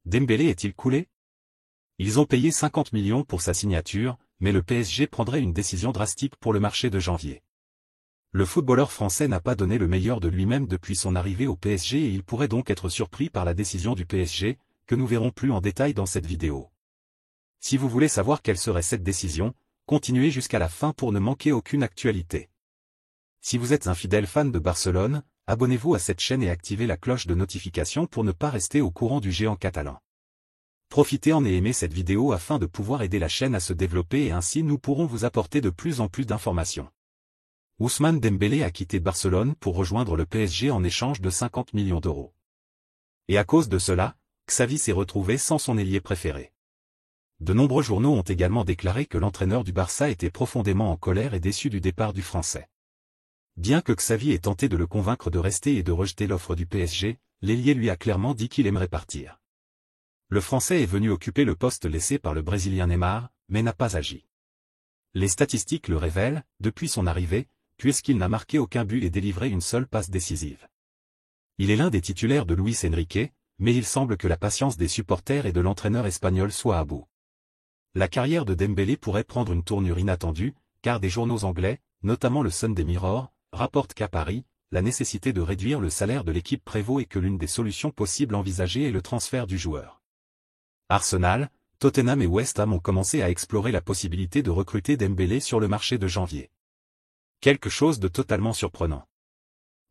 Dembélé est-il coulé? Ils ont payé 50 millions pour sa signature, mais le PSG prendrait une décision drastique pour le marché de janvier. Le footballeur français n'a pas donné le meilleur de lui-même depuis son arrivée au PSG et il pourrait donc être surpris par la décision du PSG, que nous verrons plus en détail dans cette vidéo. Si vous voulez savoir quelle serait cette décision, continuez jusqu'à la fin pour ne manquer aucune actualité. Si vous êtes un fidèle fan de Barcelone, abonnez-vous à cette chaîne et activez la cloche de notification pour ne pas rester au courant du géant catalan. Profitez-en et aimez cette vidéo afin de pouvoir aider la chaîne à se développer et ainsi nous pourrons vous apporter de plus en plus d'informations. Ousmane Dembélé a quitté Barcelone pour rejoindre le PSG en échange de 50 millions d'euros. Et à cause de cela, Xavi s'est retrouvé sans son ailier préféré. De nombreux journaux ont également déclaré que l'entraîneur du Barça était profondément en colère et déçu du départ du Français. Bien que Xavi ait tenté de le convaincre de rester et de rejeter l'offre du PSG, l'ailier lui a clairement dit qu'il aimerait partir. Le Français est venu occuper le poste laissé par le Brésilien Neymar, mais n'a pas agi. Les statistiques le révèlent, depuis son arrivée, puisqu'il n'a marqué aucun but et délivré une seule passe décisive. Il est l'un des titulaires de Luis Enrique, mais il semble que la patience des supporters et de l'entraîneur espagnol soit à bout. La carrière de Dembélé pourrait prendre une tournure inattendue, car des journaux anglais, notamment le Sunday Mirror, rapportent qu'à Paris, la nécessité de réduire le salaire de l'équipe prévaut et que l'une des solutions possibles envisagées est le transfert du joueur. Arsenal, Tottenham et West Ham ont commencé à explorer la possibilité de recruter Dembélé sur le marché de janvier. Quelque chose de totalement surprenant.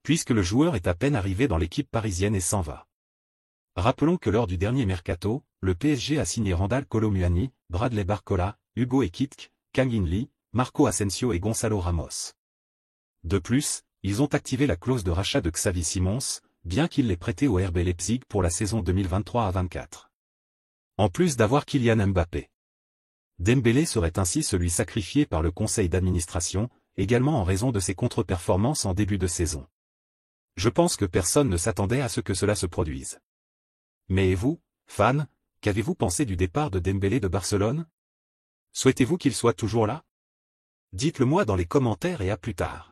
Puisque le joueur est à peine arrivé dans l'équipe parisienne et s'en va. Rappelons que lors du dernier mercato, le PSG a signé Randal Kolo Muani, Bradley Barcola, Hugo Ekitike, Kang In Lee, Marco Asensio et Gonçalo Ramos. De plus, ils ont activé la clause de rachat de Xavi Simons, bien qu'il l'ait prêté au RB Leipzig pour la saison 2023-24. En plus d'avoir Kylian Mbappé. Dembélé serait ainsi celui sacrifié par le conseil d'administration, également en raison de ses contre-performances en début de saison. Je pense que personne ne s'attendait à ce que cela se produise. Mais et vous, fans, qu'avez-vous pensé du départ de Dembélé de Barcelone? Souhaitez-vous qu'il soit toujours là? Dites-le moi dans les commentaires et à plus tard.